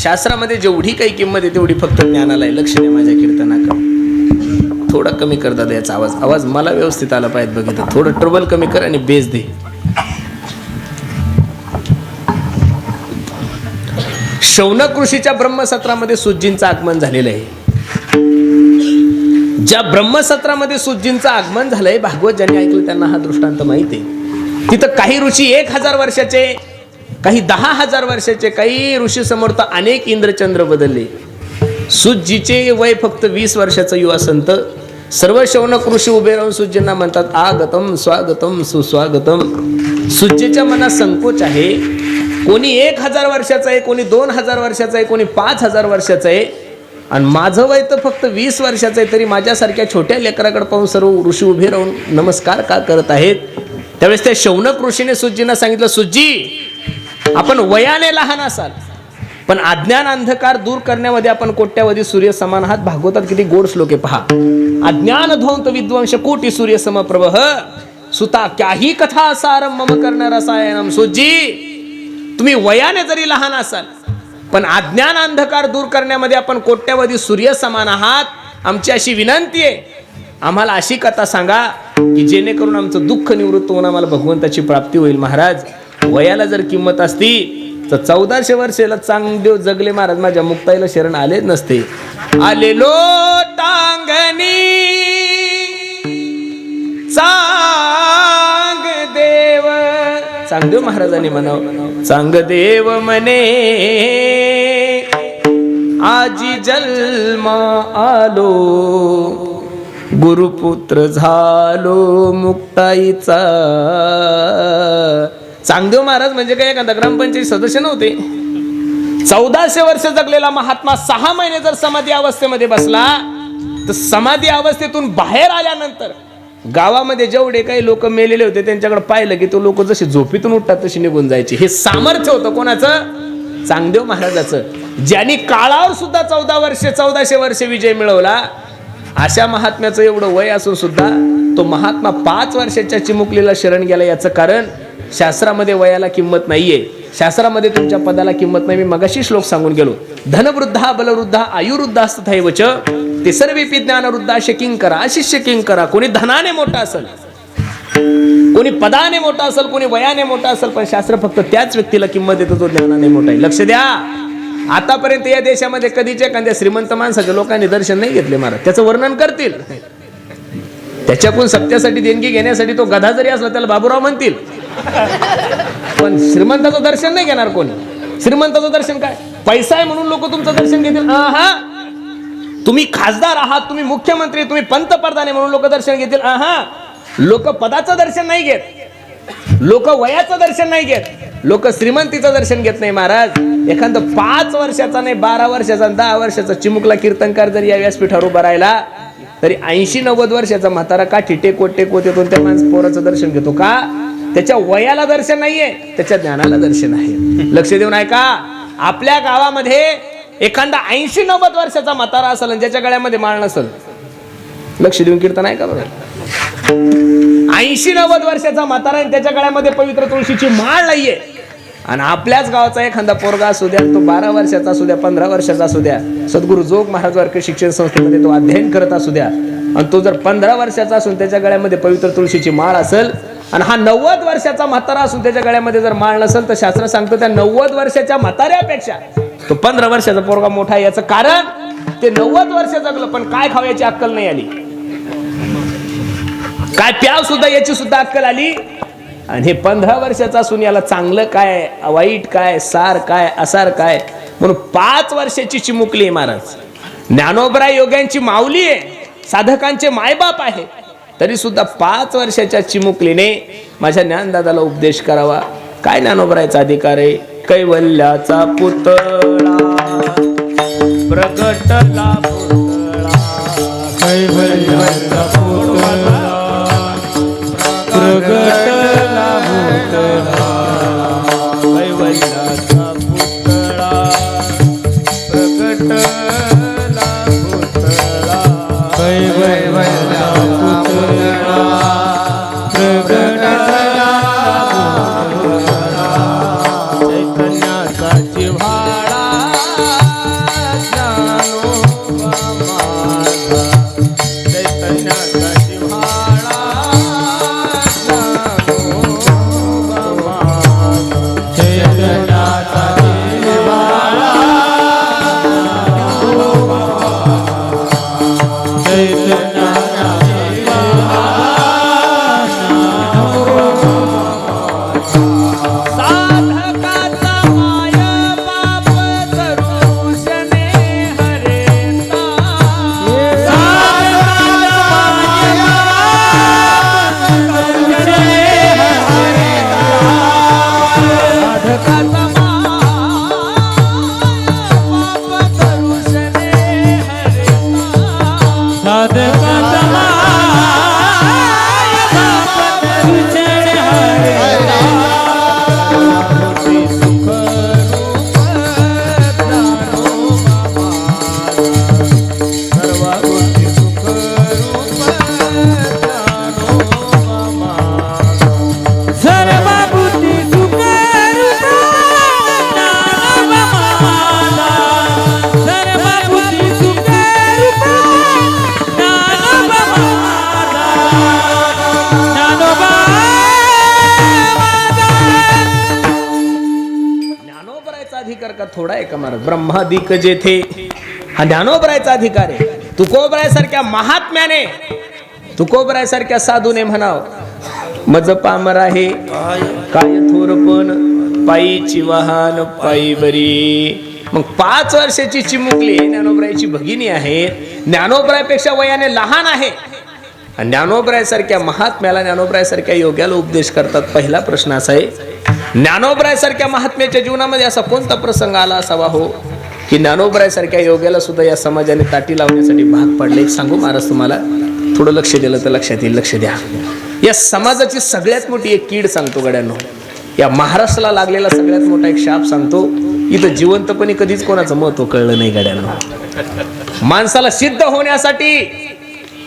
शास्त्रामध्ये जेवढी काही किंमत आहे तेवढी फक्त ज्ञानाला आहे. लक्ष द्या माझ्या कीर्तनाकडे. थोडा कमी कर दादा याचा आवाज मला व्यवस्थित आला पाहिजे. बघितलं थोडं ट्रबल कमी कर आणि बेस दे. शौनक ऋषीच्या ब्रह्मसत्रामध्ये सूतजींचं आगमन झालेलं आहे. ज्या ब्रह्मसत्रामध्ये सूतजींचं आगमन झालंय, भागवत ज्यांनी ऐकलं त्यांना हा दृष्टांत माहिती आहे. तिथं काही ऋषी 1000 वर्षाचे, काही 10,000 वर्षाचे, काही ऋषी समोर तर अनेक इंद्रचंद्र बदलले. सूतजीचे वय फक्त 20 वर्षाचा युवा संत. सर्व शौनक ऋषी उभे राहून सूतजींना म्हणतात आगतम स्वागतम सुस्वागतम. सूतजीच्या मनात संकोच आहे. कोणी 1000 वर्षाचा आहे, कोणी 2000 वर्षाचा आहे, कोणी 5000 वर्षाचा आहे, आणि माझं वय तर फक्त 20 वर्षाचं आहे, तरी माझ्यासारख्या छोट्या लेकराकडे पाहून सर्व ऋषी उभे राहून नमस्कार का करत आहेत. त्यावेळेस त्या शौनक ऋषीने सूतजींना सांगितलं, सूतजी आपण वयाने लहान असाल पण अज्ञान अंधकार दूर करण्यामध्ये आपण कोट्यावधी सूर्य समान आहात. भागवतात किती गोड श्लोक आहे पहा. अज्ञान ध्वंत विद्वंश कोटी सूर्य समप्रभ सुता काही कथा सारम मम कर्ण रसायनम. सूतजी तुम्ही वयाने जरी लहान असाल पण अज्ञान अंधकार दूर करण्यामध्ये आपण कोट्यावधी सूर्य समान आहात. आमची अशी विनंती आहे, आम्हाला अशी कथा सांगा की जेणेकरून आमचं दुःख निवृत्त होऊन आम्हाला भगवंताची प्राप्ती होईल. महाराज वयाला जर किंमत असती तर 1400 वर्षाला चांगदेव जगले महाराज माझ्या मुक्ताईला शरण आले नसते. आलेलो टांगणी चांगदेव. चांगदेव महाराजांनी म्हणावं, चांगदेव म्हणे आजी जन्म आलो, गुरुपुत्र झालो मुक्ताईचा. चांगदेव महाराज म्हणजे काय एखादा ग्रामपंचायत सदस्य नव्हते. 1400 वर्ष जगलेला महात्मा 6 महिने जर समाधी अवस्थेमध्ये बसला तर समाधी अवस्थेतून बाहेर आल्यानंतर गावामध्ये जेवढे काही लोक मेलेले होते त्यांच्याकडे पाहिलं की तो लोक जसे झोपेतून उठतात तशी निघून जायचे. हे सामर्थ्य होतं कोणाचं? चांगदेव महाराजाचं. ज्यांनी काळावर सुद्धा 1400 वर्ष विजय मिळवला. अशा महात्म्याचं एवढं वय असून सुद्धा तो महात्मा 5 वर्षाच्या चिमुकलीला शरण गेला. याचं कारण शास्त्रामध्ये वयाला किंमत नाहीये. शास्त्रामध्ये तुमच्या पदाला किंमत नाही. मी मगाशी श्लोक सांगून गेलो, धनवृद्धा बलवृद्धा आयुर्वृद्धा तथैवच ते सर्वेपि ज्ञानवृद्धा किंकरा अशिष्य किंकरा. कोणी धनाने मोठा असेल, कोणी पदाने मोठा असेल, कोणी वयाने मोठा असेल, पण शास्त्र फक्त त्याच व्यक्तीला किंमत देतो जो ज्ञानाने मोठा आहे. लक्ष द्या, आतापर्यंत या देशामध्ये कधीच्या एखाद्या श्रीमंत माणसाच्या लोकांनी दर्शन नाही घेतले महाराज. त्याचं वर्णन करतील. त्याच्याकडून सत्यासाठी देणगी घेण्यासाठी तो गधा जरी असला त्याला बाबूराव म्हणतील, पण श्रीमंताचं दर्शन नाही घेणार कोणी. श्रीमंताचं दर्शन काय, पैसा आहे म्हणून लोक तुमचं दर्शन घेतील. तुम्ही खासदार आहात, तुम्ही मुख्यमंत्री, तुम्ही पंतप्रधान आहे म्हणून लोक दर्शन घेतील. लोक पदाचं दर्शन नाही घेत, लोक वयाचं दर्शन नाही घेत, लोक श्रीमंतीचं दर्शन घेत नाही. महाराज एखादा 5 वर्षाचा नाही 12 वर्षाचा 10 वर्षाचा चिमुकला कीर्तनकार जरी या व्यासपीठावर उभा राहिला तरी 80-90 वर्षाचा म्हातारा काठी टेकवत येतो त्या माणस पोराचं दर्शन घेतो. का? त्याच्या वयाला दर्शन नाहीये, त्याच्या ज्ञानाला दर्शन आहे. लक्ष देऊन ऐका, आपल्या गावामध्ये एखादा 80-90 वर्षाचा म्हातारा असेल आणि ज्याच्या गळ्यामध्ये माळ नसेल, लक्ष देऊन कीर्तन ऐका बरं. 80-90 वर्षाचा म्हातारा आणि त्याच्या गळ्यामध्ये पवित्र तुळशीची माळ नाहीये, आणि आपल्याच गावाचा एखादा पोरगा असू द्या, तो 12 वर्षाचा असू द्या, 15 वर्षाचा असू द्या, सद्गुरू जोग महाराज वारकरी शिक्षण संस्थेमध्ये तो अध्ययन करत असू द्या, आणि तो जर 15 वर्षाचा असून त्याच्या गळ्यामध्ये पवित्र तुळशीची माळ असेल, आणि हा 90 वर्षाचा म्हातारा असून त्याच्या गळ्यामध्ये जर माळ नसेल, तर शास्त्र सांगतं त्या 90 वर्षाच्या म्हाताऱ्यापेक्षा तो 15 वर्षाचा पोरगा मोठा आहे. याचं कारण ते 90 वर्ष जगलं पण काय खाव्याची अक्कल नाही आली, काय प्याव सुद्धा याची सुद्धा अक्कल आली. आणि हे 15 वर्षाचा असून याला चांगलं काय, वाईट काय, सार काय, असार काय, म्हणून 5 वर्षाची चिमुकली आहे. महाराज ज्ञानोबराय योग्यांची माऊली आहे, साधकांचे मायबाप आहे, तरी सुद्धा 5 वर्षाच्या चिमुकलीने माझ्या ज्ञानदादाला उपदेश करावा. काय ज्ञानोबरायचा अधिकार आहे? कैवल्याचा पुतळा प्रगटला पुतळा, कैवल्याचा पुतळा प्रगटला पुतळा, कैवल्याचा पुतळा प्रगटला पुतळा, कैवल्याचा पुतळा प्रगटला पुतळा, चैतन्याचा जिव्हाळा थोडा आहे का महाराज? ब्रह्मादिक जेथे, हा ज्ञानोबरायचा अधिकार आहे. तुकोबरायसारख्या महात्म्याने, तुकोबरायसारख्या साधूने म्हणाव, मज पामर आहे काय थोरपण, पायीची वाहन पायी बरी. मग 5 वर्षाची चिमुकली ज्ञानोबरायची भगिनी आहे, ज्ञानोबरायपेक्षा वयाने लहान आहे, ज्ञानोबरायसारख्या महात्म्याला, ज्ञानोबरायसारख्या योग्याला उपदेश करतात. पहिला प्रश्न असा आहे, ज्ञानोबरायसारख्या महात्म्याच्या जीवनामध्ये असा कोणता प्रसंग आला असावा हो की ज्ञानोबरायसारख्या योग्याला सुद्धा या समाजाने ताटी लावण्यासाठी भाग पडले? एक सांगू महाराज तुम्हाला, थोडं लक्ष दिलं तर लक्षात येईल. लक्ष द्या. या समाजाची सगळ्यात मोठी एक कीड सांगतो गड्यांनो, या महाराष्ट्राला लागलेला सगळ्यात मोठा एक शाप सांगतो. इथं जिवंतपणे कधीच कोणाचं महत्व कळलं नाही गड्यांनो. माणसाला सिद्ध होण्यासाठी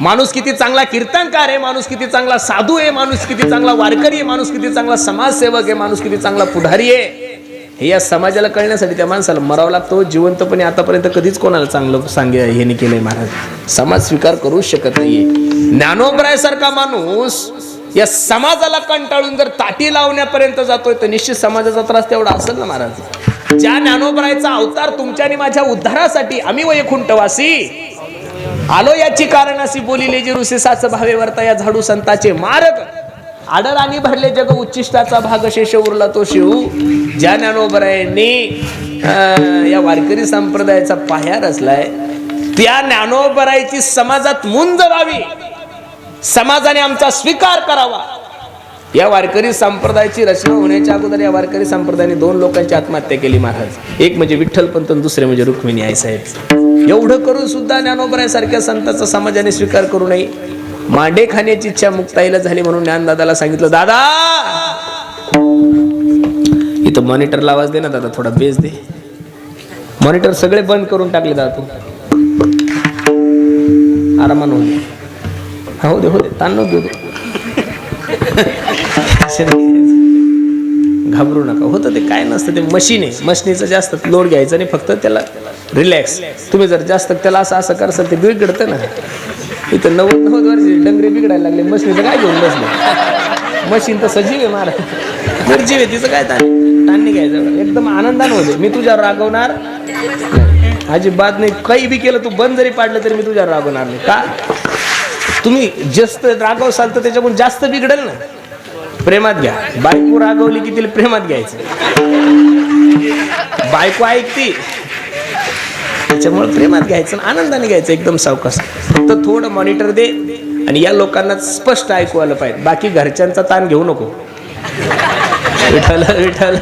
माणूस किती चांगला कीर्तनकार आहे, माणूस किती चांगला साधू आहे, माणूस किती चांगला वारकरी आहे, माणूस किती चांगला समाजसेवक आहे, माणूस किती चांगला पुढारी आहे, हे या समाजाला कळण्यासाठी त्या माणसाला मरावं लागतो. जिवंतपणे आतापर्यंत कधीच कोणाला चांगलं हे नाही केलंय महाराज. समाज स्वीकार करू शकत नाहीये. ज्ञानोबरायसारखा माणूस या समाजाला कंटाळून जर ताटी लावण्यापर्यंत जातोय तर निश्चित समाजाचा त्रास तेवढा असेल ना महाराज. ज्या ज्ञानोबरायचा अवतार तुमच्या आणि माझ्या उद्धारासाठी आम्ही वैकुंठवासी आलो याची कारणासी, बोलिले जे रुसेसाच भावे वर्ता या झाडू संताचे मार्ग, आडर आणि भरले जग उच्चिष्टाचा भाग शेष उरला तो शिव. ज्या ज्ञानोबरायांनी या वारकरी संप्रदायाचा पाया रचलाय, त्या ज्ञानोबरायची समाजात मुंज व्हावी, समाजाने आमचा स्वीकार करावा. या वारकरी संप्रदायाची रचना होण्याच्या अगोदर या वारकरी संप्रदायाने 2 लोकांची आत्महत्या केली महाराज. एक म्हणजे विठ्ठलपंत, दुसरे म्हणजे रुक्मिणी आई साहेब. एवढं करून सुद्धा ज्ञानोबरायसारख्या संतांचा समाजाने स्वीकार करू नये. मांडे खाण्याची इच्छा मुक्ताईला झाली म्हणून ज्ञानदादाला सांगितलं, दादा इथं मॉनिटरला आवाज दे ना दादा, थोडा बेस दे. मॉनिटर सगळे बंद करून टाकले दादा, तू आरामान हो दे, हो दे, ताण नको देऊ. घाबरू नका. होतं ते काय नसतं, ते मशीन आहे, मशीनीचं जास्त लोड घ्यायचं नाही, फक्त त्याला रिलॅक्स. तुम्ही जर जास्त त्याला असं असं करसाल ते बिघडतं ना. इथं 90 वर्ष डंगरे बिघडायला लागले, मशीनीचं काय घेऊन बसले? मशीन तर सजीव आहे महाराज, निर्जीव आहे, तिचं काय ताण घ्यायचं. एकदम आनंदाने होते. मी तुझ्यावर रागवणार अजिबात नाही. काही बी केलं, तू बंद जरी पाडलं तरी मी तुझ्यावर रागवणार नाही. का? तुम्ही जास्त रागवसाल तर त्याच्याकडून जास्त बिघडेल ना. प्रेमात घ्या. बायको रागवली की तिला प्रेमात घ्यायचं. बायको ऐकती त्याच्यामुळे प्रेमात घ्यायचं, आनंदाने घ्यायचं, एकदम सावकाश. फक्त थोडं मॉनिटर दे आणि या लोकांना स्पष्ट ऐकू आलं पाहिजे. बाकी घरच्यांचा ताण घेऊ नको. विठ्ठल विठ्ठल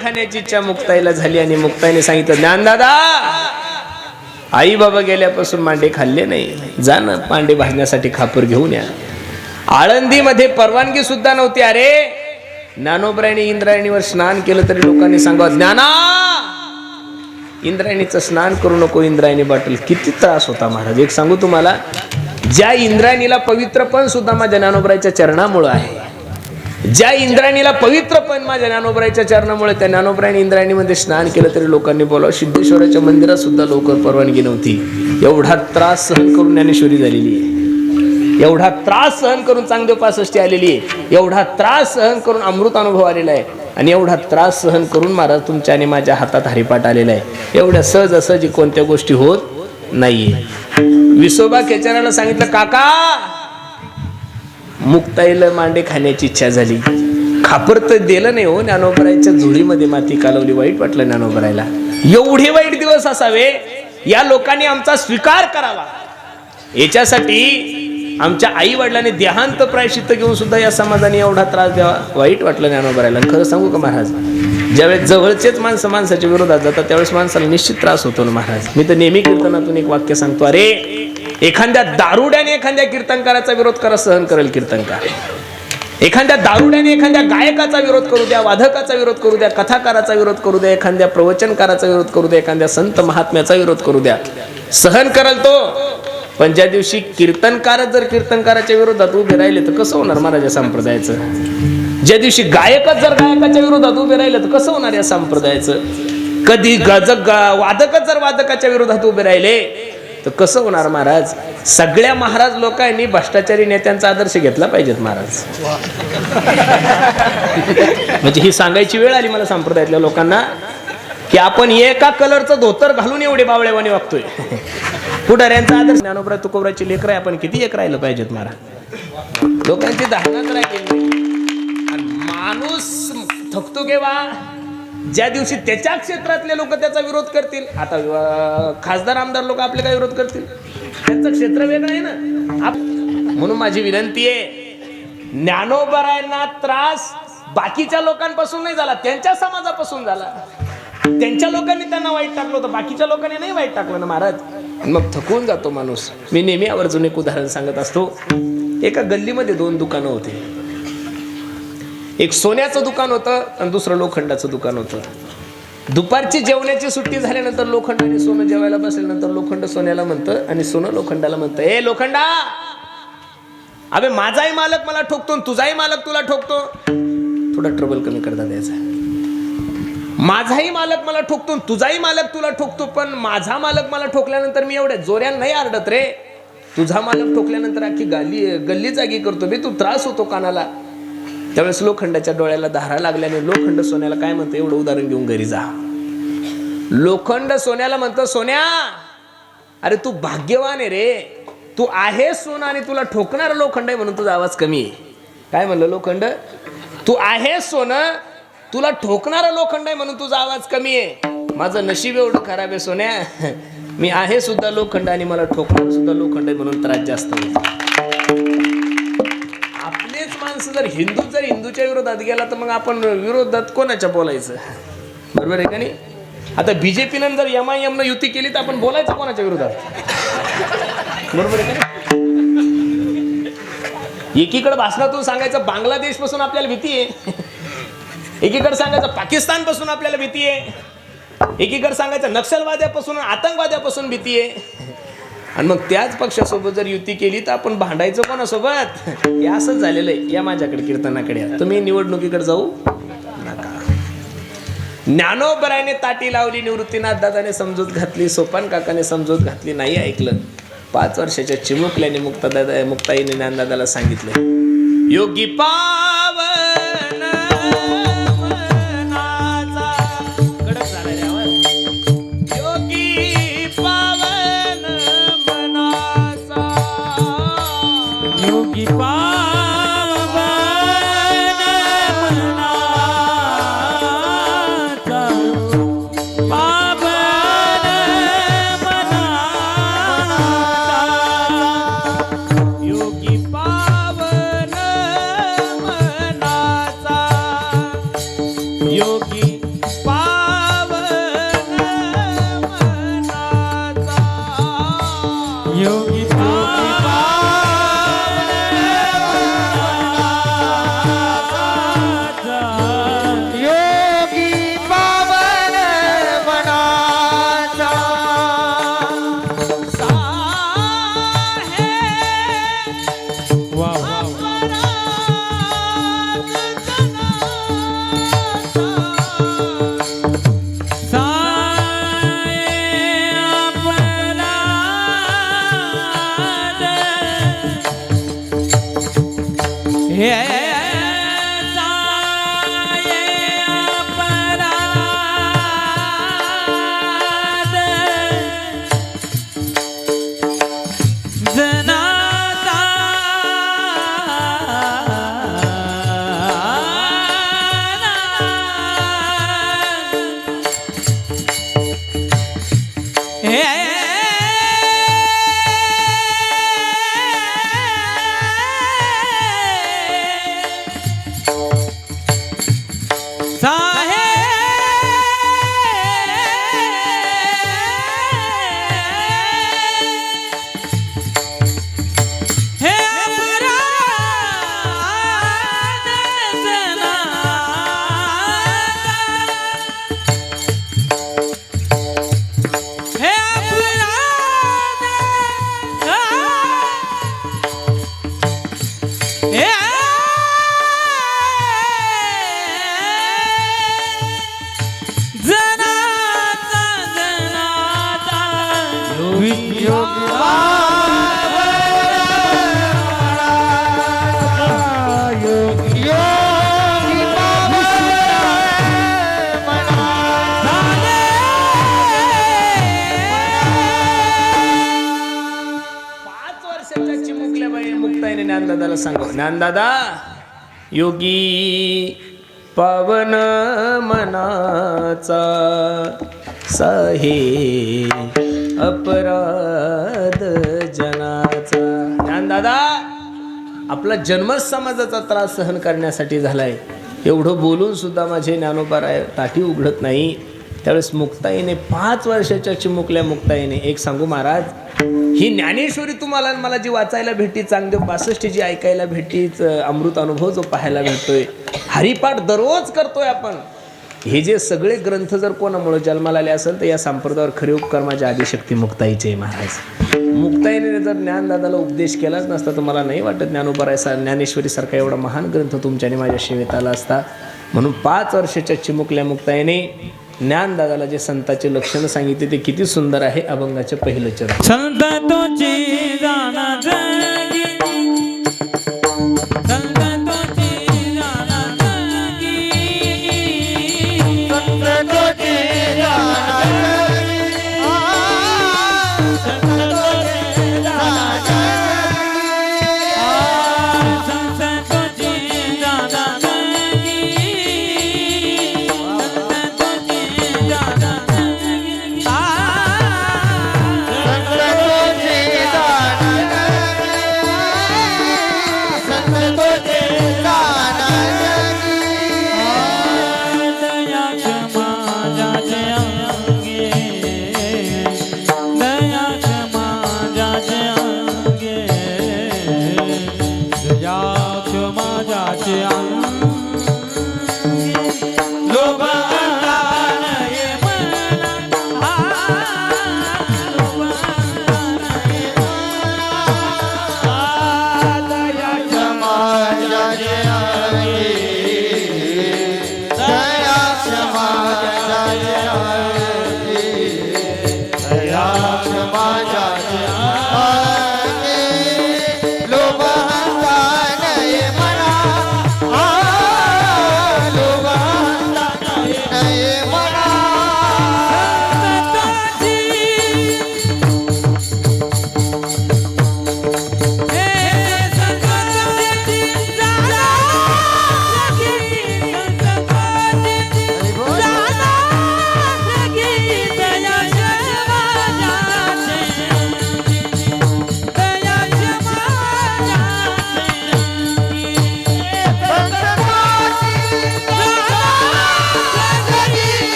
खाण्याची इच्छा मुक्ताईला झाली आणि मुक्ताईने सांगितलं, ज्ञानदादा आई बाबा गेल्यापासून मांडे खाल्ले नाही, जा ना मांडे भाजण्यासाठी खापर घेऊन या. आळंदीमध्ये परवानगी सुद्धा नव्हती. अरे ज्ञानोबरायने इंद्रायणीवर स्नान केलं तरी लोकांनी सांगावं, ज्ञाना इंद्रायणीचं स्नान करू नको, इंद्रायणी बाटल. किती त्रास होता महाराज. एक सांगू तुम्हाला, ज्या इंद्रायणीला पवित्रपण सुद्धा माझ्या ज्ञानोबरायच्या चरणामुळे आहे, ज्या इंद्रायणीला पवित्रपण माझ्या ज्ञानोबरायच्या चरणामुळे, त्या ज्ञानोबरायने इंद्रायणीमध्ये स्नान केलं तरी लोकांनी बोलावं. सिद्धेश्वराच्या मंदिरात सुद्धा लवकर परवानगी नव्हती. एवढा त्रास सहन करून ज्ञानेश्वरी झालेली आहे, एवढा त्रास सहन करून चांगदेव 65 आलेली आहे, एवढा त्रास सहन करून अमृत अनुभव आलेला आहे, आणि एवढा त्रास सहन करून महाराज तुमच्या आणि माझ्या हातात हरिपाठ आलेला आहे. एवढ्या सहजासहजी कोणत्या गोष्टी होत नाहीये. विसोबा खेचराला सांगितलं, काका मुक्ताईला मांडे खाण्याची इच्छा झाली, खापर तर दिलं नाही हो. ज्ञानोबरायच्या झोळीमध्ये माती कालवली. वाईट वाटलं ज्ञानोबरायला. एवढे वाईट दिवस असावे, या लोकांनी आमचा स्वीकार करावा, याच्यासाठी आमच्या आई वडिलांनी देहांत प्रायश्चित्त घेऊन सुद्धा या समाजाने एवढा त्रास द्यावा, वाईट वाटलं ज्ञानोबरायला. खरं सांगू का महाराज, ज्यावेळेस जवळचेच माणसं माणसाच्या विरोधात जातात त्यावेळेस माणसाला निश्चित त्रास होतो ना महाराज. मी तर नेहमी कीर्तनातून एक वाक्य सांगतो, अरे एखाद्या दारुड्याने एखाद्या कीर्तनकाराचा विरोध करा, सहन करेल कीर्तनकार. एखाद्या दारुड्याने एखाद्या गायकाचा विरोध करू द्या, वादकाचा विरोध करू द्या, कथाकाराचा विरोध करू द्या, एखाद्या प्रवचनकाराचा विरोध करू द्या, एखाद्या संत महात्म्याचा विरोध करू द्या, सहन करेल तो. पण ज्या दिवशी कीर्तनकार जर कीर्तनकाराच्या विरोधात उभे राहिले तर कसं होणार महाराज या संप्रदायाचं? ज्या दिवशी गायकच जर गायकाच्या विरोधात उभे राहिले तर कसं होणार या संप्रदायाचं? कधी वादकच जर वादकाच्या विरोधात उभे राहिले तर कसं होणार महाराज? सगळ्या महाराज लोकांनी भ्रष्टाचारी नेत्यांचा आदर्श घेतला पाहिजेत महाराज. म्हणजे ही सांगायची वेळ आली मला संप्रदायातल्या लोकांना की आपण एका कलरचं धोतर घालून एवढे बावळेवाणी वागतोय. पुढाऱ्यांचा आदर्श ज्ञानोबा तुकोबराची लेकरं आपण किती एक राहिलं पाहिजेत महाराज. लोकांची धारणाच राहिली. माणूस थकतो केव्हा? ज्या दिवशी त्याच्या क्षेत्रातले लोक त्याचा विरोध करतील. आता खासदार आमदार लोक आपले काय विरोध करतील? त्यांचं क्षेत्र वेगळं आहे ना. म्हणून माझी विनंती आहे, ज्ञानोबरायांना त्रास बाकीच्या लोकांपासून नाही झाला, त्यांच्या समाजापासून झाला. त्यांच्या लोकांनी त्यांना वाईट टाकलं होतं, बाकीच्या लोकांनी नाही वाईट टाकलं ना महाराज. मग थकून जातो माणूस. मी नेहमी आवर्जून एक उदाहरण सांगत असतो. एका गल्लीमध्ये 2 दुकानं होती. एक सोन्याचं दुकान होतं आणि दुसरं लोखंडाचं दुकान होतं. दुपारची जेवणाची सुट्टी झाल्यानंतर लोखंड आणि सोनं जेवायला बसल्यानंतर लोखंड सोन्याला म्हणतं आणि सोनं लोखंडाला म्हणतं, ए लोखंडा, अबे माझाही मालक मला ठोकतो, तुझाही मालक तुला ठोकतो. थोडा ट्रबल कमी करता द्यायचा. माझाही मालक मला ठोकतो, तुझाही मालक तुला ठोकतो, पण माझा मालक मला ठोकल्यानंतर मी एवढ्या जोऱ्यानं नाही आरडत रे. तुझा मालक ठोकल्यानंतर अख्खी गल्ली जागी करतो बे, तू त्रास होतो कानाला. त्यावेळेस लोखंडाच्या डोळ्याला धारा लागल्याने लोखंड सोन्याला काय म्हणतं, एवढं उदाहरण घेऊन घरी जा. लोखंड सोन्याला म्हणतं, सोन्या अरे तू भाग्यवान आहे रे, तू आहे सोनं आणि तुला ठोकणार लोखंड आहे म्हणून तुझा आवाज कमी आहे. काय म्हणलं लोखंड? तू आहे सोनं, तुला ठोकणारा लोखंड आहे म्हणून तुझा आवाज कमी आहे. माझं नशीब एवढं खराब आहे सोन्या, मी आहे सुद्धा लोखंड आणि मला ठोकणार सुद्धा लोखंड आहे म्हणून त्रास जास्त होतो. आपलेच माणसं जर हिंदूच्या विरोधात गेला तर मग आपण विरोधात कोणाच्या बोलायचं? बरोबर आहे का नाही? आता बीजेपीनं जर MIM युती केली तर आपण बोलायचं कोणाच्या विरोधात? बरोबर आहे का नाही? एकीकडे भाषणातून सांगायचं बांगलादेश पासून आपल्याला भीती आहे, एकीकडे सांगायचं पाकिस्तान पासून आपल्याला भीती आहे, एकीकडे सांगायचं नक्षलवाद्यापासून आतंकवाद्यापासून भीती आहे. आणि मग त्याच पक्षासोबत जर युती केली तर आपण भांडायचं कोणासोबत? हे असंच झालेलं आहे. या माझ्याकडे कीर्तनाकडे, तुम्ही निवडणुकीकडे जाऊ नका. ज्ञानोबरायाने ताटी लावली, निवृत्तीनाथ दादाने समजूत घातली, सोपान काकाने समजूत घातली, नाही ऐकलं. 5 वर्षाच्या चिमुकल्याने मुक्ताईने ज्ञानदादाला सांगितलं, योगी पावन मनाचा. कडक झाला रे आवाज. योगी पावन मनाचा, योगी पावन मनाचा, पावन मनाचा, योगी पावन मनाचा, योगी पावन मनाचा, योगी मुक्ताईने ज्ञानदादाला सांगू, ज्ञानदादा योगी पावन मनाचा साहे अपराध जनाचा. ज्ञानदादा आपला जन्मच समाजाचा त्रास सहन करण्यासाठी झालाय. एवढं बोलून सुद्धा माझे ज्ञानोबा राय ताटी उघडत नाही. त्यावेळेस मुक्ताईने 5 वर्षाच्या चिमुकल्या मुक्ताईने एक सांगू महाराज, ही ज्ञानेश्वरी तुम्हाला मला जी वाचायला भेटली, चांगदेव 65 जी ऐकायला भेटली, अमृत अनुभव जो पाहायला भेटतोय, हरिपाठ दररोज करतोय आपण, हे जे सगळे ग्रंथ जर कोणामुळे जन्माला आले असेल तर या संप्रदायावर खरे उपकार माझ्या आदिशक्ती मुक्ताईचे महाराज. मुक्ताईने जर ज्ञानदादाला उपदेश केलाच नसता तर मला नाही वाटत ज्ञानोबा ज्ञानेश्वरी सारखा एवढा महान ग्रंथ तुमच्याने माझ्या सेवेत आला असता. म्हणून 5 वर्षाच्या चिमुकल्या मुक्ताईने ज्ञानदादाला जे संताचे लक्षण सांगितले ते किती सुंदर आहे. अभंगाचे पहिलं चरण. संत तुझी जाना जगी, संत तुझी जाना जगी, संत तुझी जाना जगी, संत तुझी जाना जगी, संत तुझी जाना जगी,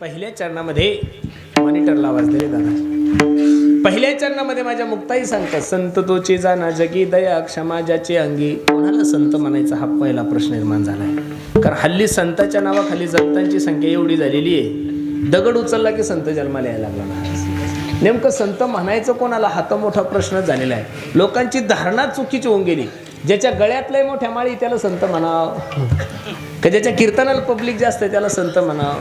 पहिल्या चरणामध्ये मॉनिटरला आवाज दिले दादा. पहिल्या चरणामध्ये माझ्या मुक्ताई सांगतात, संत तोची जाना जगी, दया क्षमा ज्याचे अंगी. कोणाला संत म्हणायचा हा पहिला प्रश्न निर्माण झालाय. कारण हल्ली संताच्या नावाखाली संतांची संख्या एवढी झालेली आहे, दगड उचलला की संत जन्माला यायला लागला ना. नेमकं संत म्हणायचं कोणाला हा तर मोठा प्रश्न झालेला आहे. लोकांची धारणा चुकीची होऊन गेली. ज्याच्या गळ्यातल्या मोठ्या माळी त्याला संत म्हणाव, का ज्याच्या कीर्तनाला पब्लिक जास्त त्याला संत म्हणाव,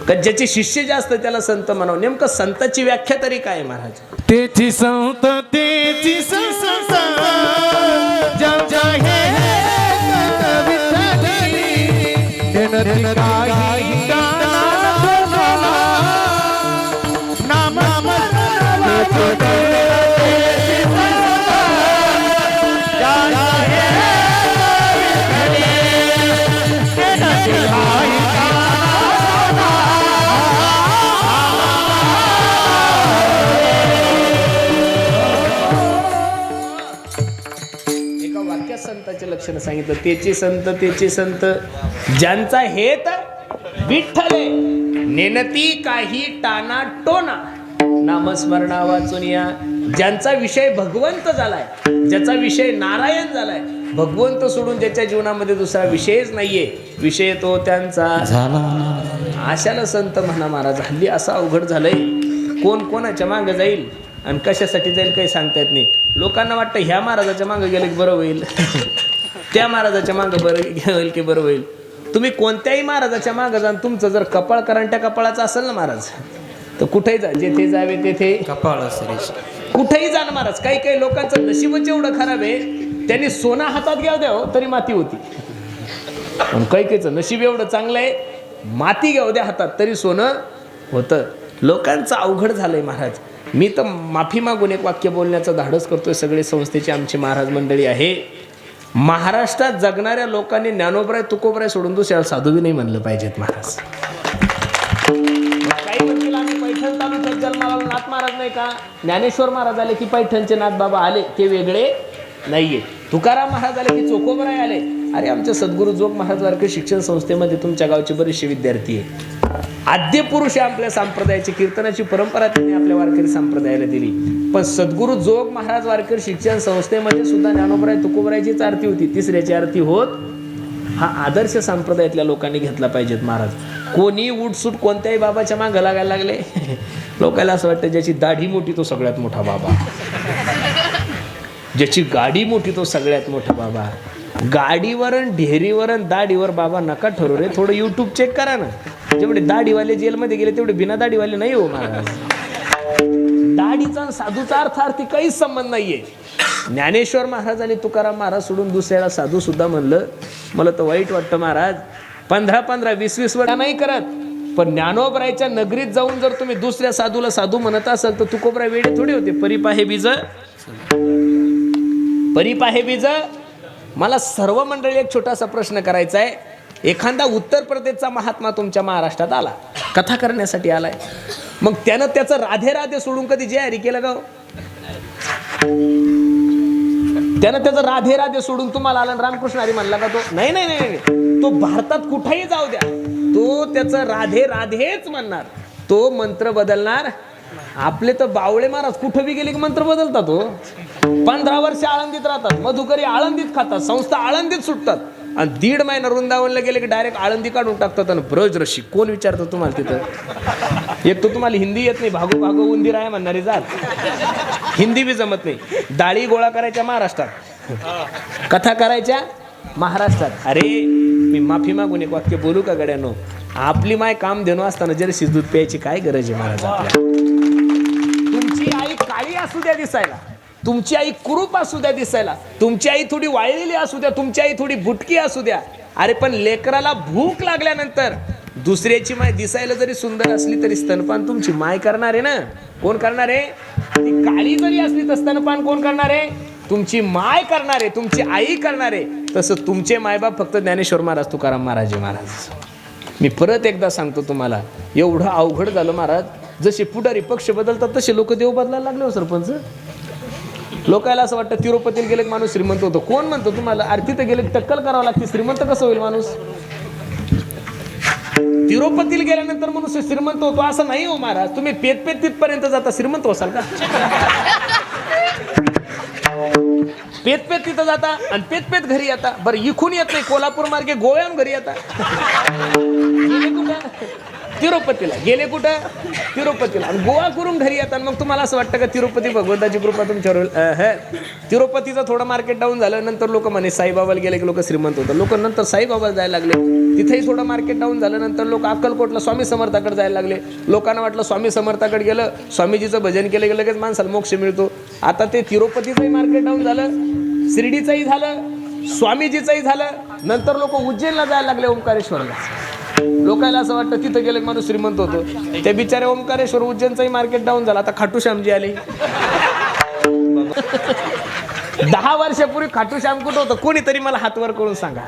का ज्याचे शिष्य जास्त त्याला संत म्हणाव. नेमकं संताची व्याख्या तरी काय महाराज? तेची संत तेची संत जग हे विठ्ठली काही नाम संताचे लक्षण सांगितलं. तेची संत ज्यांचा हेत विठ्ठले, नेनती काही टाना टोना, नामस्मरणा वाचून या. ज्यांचा विषय भगवंत झालाय, ज्याचा विषय नारायण झालाय, भगवंत सोडून ज्याच्या जीवनामध्ये दुसरा विषयच नाहीये, विषय तो त्यांचा झाला. आशाला संत म्हणा महाराज. हल्ली असं अवघड झालंय, कोण कोणाच्या मागं जाईल आणि कशासाठी जाईल काही सांगता येत नाही. लोकांना वाटतं ह्या महाराजाच्या मागं गेलं की बरं होईल, त्या महाराजाच्या मागं बरं होईल की बरं होईल. तुम्ही कोणत्याही महाराजाच्या मागं जा, तुमचं जर कपाळ करंट्या कपाळाचं असेल ना महाराज, तर कुठेही जा, जेथे जावे तेथे कपाळ श्रेष्ठ. कुठेही जा ना महाराज. काही काही लोकांचं नशीबच एवढं खराब आहे, त्यांनी सोनं हातात घ्याव द्याव तरी माती होती. पण काही काहीचं नशीब एवढं चांगलं आहे, माती घ्याव द्या हातात तरी सोनं होतं. लोकांचं अवघड झालंय महाराज. मी तर माफी मागून एक वाक्य बोलण्याचं धाडस करतोय. सगळे संस्थेचे आमची महाराज मंडळी आहे. महाराष्ट्रात जगणाऱ्या लोकांनी ज्ञानोबराय तुकोबराय सोडून दुसऱ्याला साधू बी नाही म्हणलं पाहिजेत महाराज. काही म्हणतील आम्ही पैठण तालुक्यात जन्माला नाथ महाराज नाही का? ज्ञानेश्वर महाराज आले की पैठणचे नाथ बाबा आले, ते वेगळे नाहीये. तुकाराम महाराज आले की चोकोबराय आले. अरे आमच्या सद्गुरू जोग महाराज वारकरी शिक्षण संस्थेमध्ये तुमच्या गावचे बरेचसे विद्यार्थी आहे. आद्य पुरुष आहे आपल्या संप्रदायाची, कीर्तनाची परंपरा त्यांनी आपल्या वारकरी संप्रदायाला दिली. पण सद्गुरू जोग महाराज वारकरी शिक्षण संस्थेमध्ये सुद्धा ज्ञानोबराय तुकोबरायचीच आरती होती, तिसऱ्याची आरती होत. हा आदर्श संप्रदायातल्या लोकांनी घेतला पाहिजेत महाराज. कोणी उठसूट कोणत्याही बाबाच्या मागं लागायला लागले. लोकांना असं वाटतं ज्याची दाढी मोठी तो सगळ्यात मोठा बाबा, ज्याची गाडी मोठी तो सगळ्यात मोठा बाबा. गाडीवरून ढेरीवरून दाढीवर बाबा नका ठरवू रे. थोडं यूट्यूब चेक करा ना. जेवढे दाढीवाले जेलमध्ये गेले तेवढे बिना दाढीवाले नाही हो महाराज. दाढीचा साधूचा अर्थार्थी काहीच संबंध नाहीये. ज्ञानेश्वर महाराज आणि तुकाराम महाराज सोडून दुसऱ्याला साधू सुद्धा म्हणलं. मला तर वाईट वाटतं महाराज. 15-15, 20-20 वर्ष नाही करत. पण ज्ञानोबरायच्या नगरीत जाऊन जर तुम्ही दुसऱ्या साधूला साधू म्हणत असाल तर तुकोबराय वेडे थोडे होते. परिपाहे बीज, परिपाहे बीज. मला सर्व मंडळी एक छोटासा प्रश्न करायचा आहे. एखादा उत्तर प्रदेशचा महात्मा तुमच्या महाराष्ट्रात आला, कथा करण्यासाठी आलाय, मग त्यानं त्याचं राधे राधे सोडून कधी जय हरी केलं का? त्यानं त्याचं राधे राधे सोडून तुम्हाला आला रामकृष्ण हरी म्हणला का तो? नाही नाही नाही. तो भारतात कुठेही जाऊ द्या, तो त्याचं राधे राधेच म्हणणार. तो मंत्र बदलणार. आपले तर बावळे महाराज कुठं बी गेले की मंत्र बदलतात. तो 15 वर्ष आळंदीत राहतात, मधुकरी आळंदीत खातात, संस्था आळंदीत सुटतात, आणि 1.5 महिना वृंदावनला गेले की डायरेक्ट आळंदी काढून टाकतात. आणि ब्रज रशी कोण विचारतं तुम्हाला तिथं? एक तर तुम्हाला हिंदी येत नाही, भागो भागो उंदीर आहे म्हणणारी जात. हिंदी बी जमत नाही. डाळी गोळा करायच्या महाराष्ट्रात, कथा करायच्या महाराष्ट्रात. अरे मी माफी मागून एक वाक्य बोलू का गड्यानो? आपली माय काम देणं असताना जरी दूध प्यायची काय गरज आहे महाराज आपल्या? तुमची आई काळी असू द्या दिसायला, तुमची आई कुरूप असू द्या दिसायला, तुमची आई थोडी वाळलेली असू द्या, तुमची आई थोडी बुटकी असू द्या, अरे पण लेकराला भूक लागल्यानंतर दुसऱ्याची माय दिसायला जरी सुंदर असली तरी स्तनपान तुमची माय करणार आहे ना. कोण करणार आहे? ती काळी जरी असली तर स्तनपान कोण करणार आहे? तुमची माय करणार आहे, तुमची आई करणार आहे. तसं तुमचे मायबाप फक्त ज्ञानेश्वर महाराज, तुकाराम महाराज महाराज. मी परत एकदा सांगतो तुम्हाला, एवढं अवघड झालं महाराज. जसे पुढारी पक्ष बदलतात तसे लोक देव बदलायला लागले हो सरपंच. लोकांना असं वाटतं तिरुपतीला गेले माणूस श्रीमंत होतो. कोण म्हणतो तुम्हाला? आरती तर गेले टक्कल करावं लागते, श्रीमंत कसं होईल माणूस? तिरुपतीला गेल्यानंतर मनुष्य श्रीमंत होतो असं नाही हो महाराज. तुम्ही पेत तिथपर्यंत जाता, श्रीमंत होसाल का? पेत तिथं जाता आणि पेत घरी येता. बरं इखून येत नाही, कोल्हापूर मार्गे गोव्याहून घरी येता. गेले कुठं? तिरुपतीला. गेले कुठं? तिरुपतीला. आणि गोवा करून घरी येतात. मग तुम्हाला असं वाटतं का तिरुपती भगवंताची कृपा तुमच्यावर होईल? तिरुपतीचं थोडं मार्केट डाऊन झालं, नंतर लोक म्हणे साईबाबाला गेले की लोक श्रीमंत होतात. लोक नंतर साईबाबाला जायला लागले. तिथेही थोडं मार्केट डाऊन झालं, नंतर लोक अक्कलकोटला स्वामी समर्थाकडे जायला लागले. लोकांना वाटलं स्वामी समर्थाकडे गेलं, स्वामीजीचं भजन केलं की लगेच माणसाला मोक्ष मिळतो. आता ते तिरुपतीचंही मार्केट डाऊन झालं, शिर्डीचंही झालं, स्वामीजीचंही झालं. नंतर लोक उज्जैनला जायला लागले, ओंकारेश्वरला. लोकांना असं वाटतं तिथं गेले माणूस श्रीमंत होतो. ते बिचारे ओंकारेश्वर उज्जैनचंही मार्केट डाऊन झालं. आता खाटूश्यामजी आले. 10 वर्षापूर्वी खाटूश्याम कुठं होतं? कोणीतरी मला हातवर करून सांगा.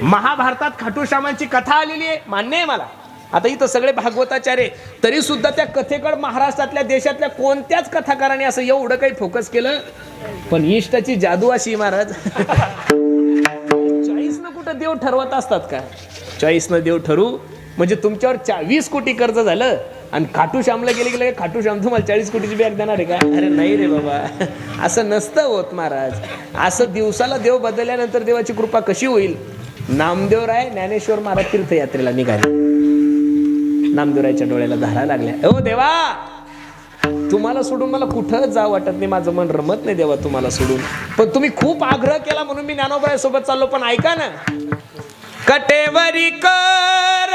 महाभारतात खाटूश्यामांची कथा आलेली आहे, मान्य आहे मला. आता इथं सगळे भागवताचार्य, तरी सुद्धा त्या कथेकडे महाराष्ट्रातल्या देशातल्या कोणत्याच कथाकाराने असं एवढं काही फोकस केलं. पण इष्टाची जादू अशी महाराज. चॉईसनं कुठं देव ठरवत असतात का? चॉईसनं देव ठरू म्हणजे तुमच्यावर 20 कोटी कर्ज झालं आणि खाटूश्यामला गेले गेले, खाटूश्याम तुम्हाला 40 कोटीची बॅग देणार आहे का? अरे नाही रे बाबा, असं नसतं होत महाराज. असं दिवसाला देव बदलल्यानंतर देवाची कृपा कशी होईल? नामदेव राय ज्ञानेश्वर महाराज तीर्थयात्रेला निघाले. नामदेवरायच्या डोळ्याला धारा लागल्या. ओ देवा, तुम्हाला सोडून मला कुठं जा वाटत नाही, माझं मन रमत नाही देवा तुम्हाला सोडून. पण तुम्ही खूप आग्रह केला म्हणून मी ज्ञानोबाई सोबत चाललो. पण ऐका ना, कटेवरी कर